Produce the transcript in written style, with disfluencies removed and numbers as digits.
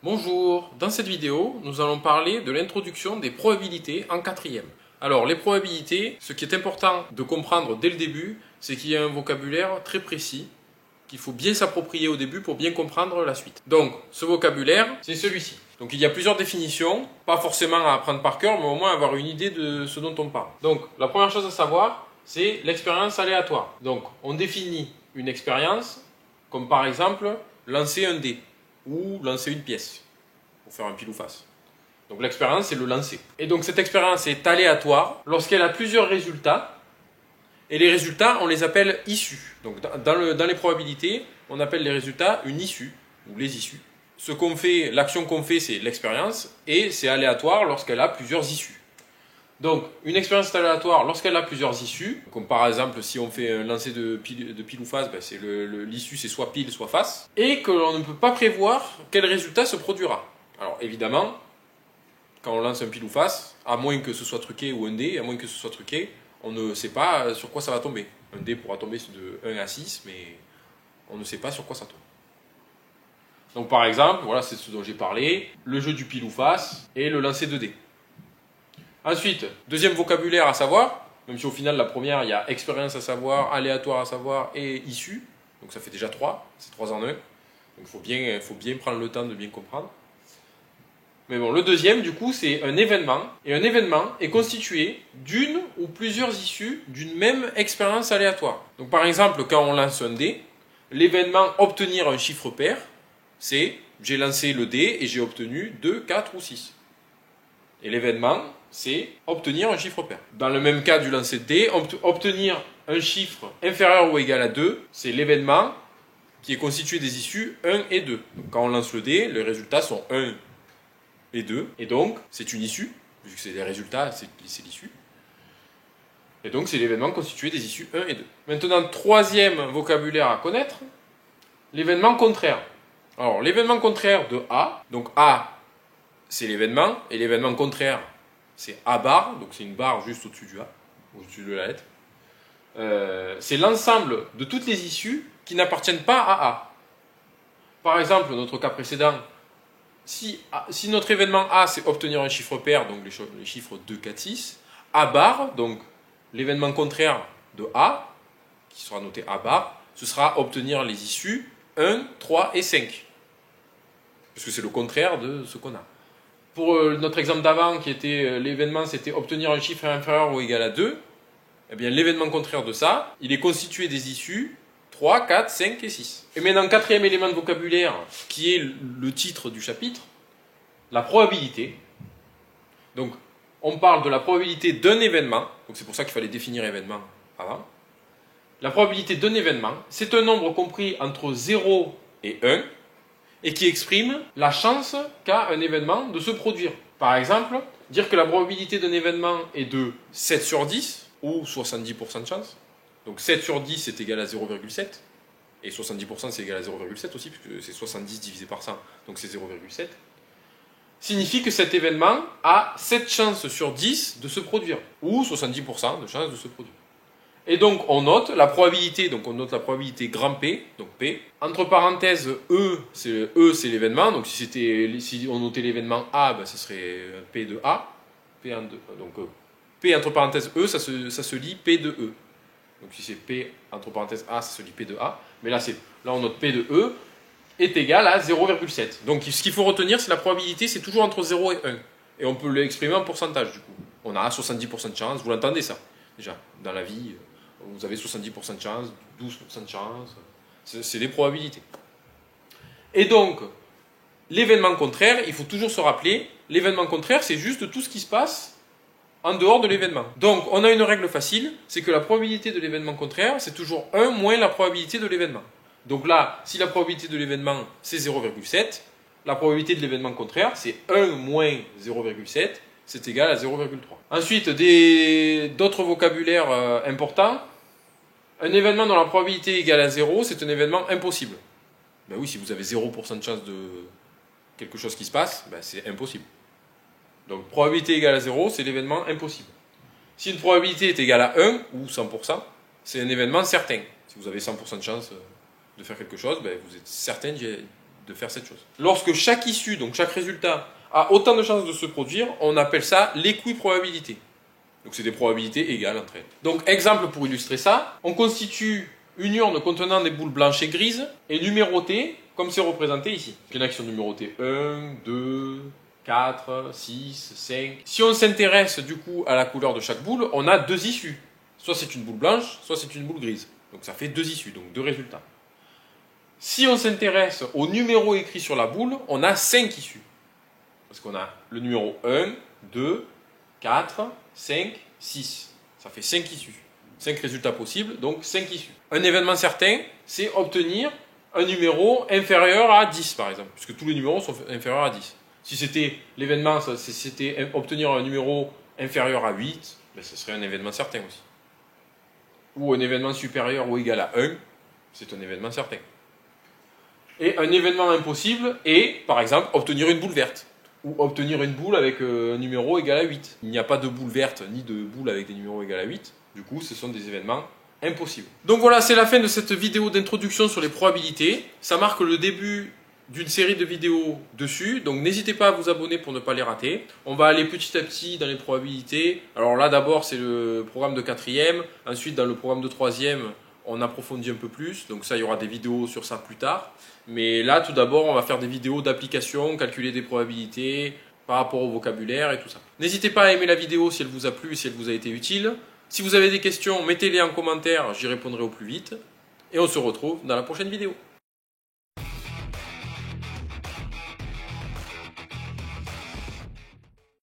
Bonjour, dans cette vidéo, nous allons parler de l'introduction des probabilités en quatrième. Alors, les probabilités, ce qui est important de comprendre dès le début, c'est qu'il y a un vocabulaire très précis qu'il faut bien s'approprier au début pour bien comprendre la suite. Donc, ce vocabulaire, c'est celui-ci. Donc, il y a plusieurs définitions, pas forcément à apprendre par cœur, mais au moins avoir une idée de ce dont on parle. Donc, la première chose à savoir, c'est l'expérience aléatoire. Donc, on définit une expérience comme par exemple lancer un dé ou lancer une pièce pour faire un pile ou face. Donc l'expérience, c'est le lancer. Et donc cette expérience est aléatoire lorsqu'elle a plusieurs résultats. Et les résultats, on les appelle issues. Donc dans les probabilités, on appelle les résultats une issue, ou les issues. L'action qu'on fait, c'est l'expérience, et c'est aléatoire lorsqu'elle a plusieurs issues. Donc, une expérience aléatoire, lorsqu'elle a plusieurs issues, comme par exemple si on fait un lancer de pile ou face, ben l'issue c'est soit pile soit face, et que l'on ne peut pas prévoir quel résultat se produira. Alors évidemment, quand on lance un pile ou face, à moins que ce soit truqué ou un dé, à moins que ce soit truqué, on ne sait pas sur quoi ça va tomber. Un dé pourra tomber de 1 à 6, mais on ne sait pas sur quoi ça tombe. Donc par exemple, voilà, c'est ce dont j'ai parlé, le jeu du pile ou face et le lancer de dés. Ensuite, deuxième vocabulaire à savoir, même si au final la première, il y a expérience à savoir, aléatoire à savoir et issue. Donc ça fait déjà 3, c'est 3 en 1. Donc il faut bien prendre le temps de bien comprendre. Mais bon, le deuxième, du coup, c'est un événement. Et un événement est constitué d'une ou plusieurs issues d'une même expérience aléatoire. Donc par exemple, quand on lance un dé, l'événement obtenir un chiffre pair, c'est j'ai lancé le dé et j'ai obtenu 2, 4 ou 6. Et l'événement, c'est obtenir un chiffre pair. Dans le même cas du lancer de dés, obtenir un chiffre inférieur ou égal à 2, c'est l'événement qui est constitué des issues 1 et 2. Donc quand on lance le dé, les résultats sont 1 et 2. Et donc, c'est une issue, vu que c'est les résultats, c'est l'issue. Et donc, c'est l'événement constitué des issues 1 et 2. Maintenant, troisième vocabulaire à connaître, l'événement contraire. Alors, l'événement contraire de A, donc A, c'est l'événement, et l'événement contraire, c'est A bar, donc c'est une barre juste au-dessus du A, au-dessus de la lettre. C'est l'ensemble de toutes les issues qui n'appartiennent pas à A. Par exemple, notre cas précédent, si notre événement A, c'est obtenir un chiffre pair, donc les chiffres 2, 4, 6, A bar, donc l'événement contraire de A, qui sera noté A bar, ce sera obtenir les issues 1, 3 et 5. Parce que c'est le contraire de ce qu'on a. Pour notre exemple d'avant, qui était l'événement, c'était obtenir un chiffre inférieur ou égal à 2, eh bien l'événement contraire de ça, il est constitué des issues 3, 4, 5 et 6. Et maintenant, quatrième élément de vocabulaire, qui est le titre du chapitre, la probabilité. Donc, on parle de la probabilité d'un événement, donc c'est pour ça qu'il fallait définir événement avant. La probabilité d'un événement, c'est un nombre compris entre 0 et 1, et qui exprime la chance qu'a un événement de se produire. Par exemple, dire que la probabilité d'un événement est de 7 sur 10, ou 70% de chance. Donc 7 sur 10 c'est égal à 0,7, et 70% c'est égal à 0,7 aussi, puisque c'est 70 divisé par 100, donc c'est 0,7. Signifie que cet événement a 7 chances sur 10 de se produire, ou 70% de chances de se produire. Et donc on note la probabilité, donc grand P, donc P. Entre parenthèses, c'est l'événement, donc si on notait l'événement A, ben, ce serait P de A. P en deux, donc P entre parenthèses E, ça se lit P de E. Donc si c'est P entre parenthèses A, ça se lit P de A. Mais là on note P de E est égal à 0,7. Donc ce qu'il faut retenir, c'est la probabilité, c'est toujours entre 0 et 1. Et on peut l'exprimer en pourcentage du coup. On a 70% de chance, vous l'entendez ça, déjà, dans la vie. Vous avez 70% de chance, 12% de chance, c'est des probabilités. Et donc, l'événement contraire, il faut toujours se rappeler, l'événement contraire, c'est juste tout ce qui se passe en dehors de l'événement. Donc, on a une règle facile, c'est que la probabilité de l'événement contraire, c'est toujours 1 moins la probabilité de l'événement. Donc là, si la probabilité de l'événement, c'est 0,7, la probabilité de l'événement contraire, c'est 1 moins 0,7, c'est égal à 0,3. Ensuite, d'autres vocabulaires importants. Un événement dont la probabilité est égale à 0, c'est un événement impossible. Ben oui, si vous avez 0% de chance de quelque chose qui se passe, ben c'est impossible. Donc, probabilité égale à 0, c'est l'événement impossible. Si une probabilité est égale à 1 ou 100%, c'est un événement certain. Si vous avez 100% de chance de faire quelque chose, ben vous êtes certain de faire cette chose. Lorsque chaque issue, donc chaque résultat, a autant de chances de se produire, on appelle ça l'équiprobabilité. Donc c'est des probabilités égales entre elles. Donc exemple pour illustrer ça, on constitue une urne contenant des boules blanches et grises et numérotées comme c'est représenté ici. Il y en a qui sont numérotées 1, 2, 4, 6, 5. Si on s'intéresse du coup à la couleur de chaque boule, on a deux issues. Soit c'est une boule blanche, soit c'est une boule grise. Donc ça fait deux issues, donc deux résultats. Si on s'intéresse au numéro écrit sur la boule, on a 5 issues. Parce qu'on a le numéro 1, 2, 4, 5, 6. Ça fait 5 issues. 5 résultats possibles, donc 5 issues. Un événement certain, c'est obtenir un numéro inférieur à 10 par exemple, puisque tous les numéros sont inférieurs à 10. Si c'était l'événement, c'était obtenir un numéro inférieur à 8, ben ce serait un événement certain aussi. Ou un événement supérieur ou égal à 1, c'est un événement certain. Et un événement impossible est, par exemple, obtenir une boule verte. Ou obtenir une boule avec un numéro égal à 8. Il n'y a pas de boule verte ni de boule avec des numéros égaux à 8. Du coup, ce sont des événements impossibles. Donc voilà, c'est la fin de cette vidéo d'introduction sur les probabilités. Ça marque le début d'une série de vidéos dessus. Donc n'hésitez pas à vous abonner pour ne pas les rater. On va aller petit à petit dans les probabilités. Alors là, d'abord, c'est le programme de 4e. Ensuite, dans le programme de 3e, on approfondit un peu plus. Donc ça, il y aura des vidéos sur ça plus tard. Mais là, tout d'abord, on va faire des vidéos d'application, calculer des probabilités par rapport au vocabulaire et tout ça. N'hésitez pas à aimer la vidéo si elle vous a plu et si elle vous a été utile. Si vous avez des questions, mettez-les en commentaire, j'y répondrai au plus vite. Et on se retrouve dans la prochaine vidéo.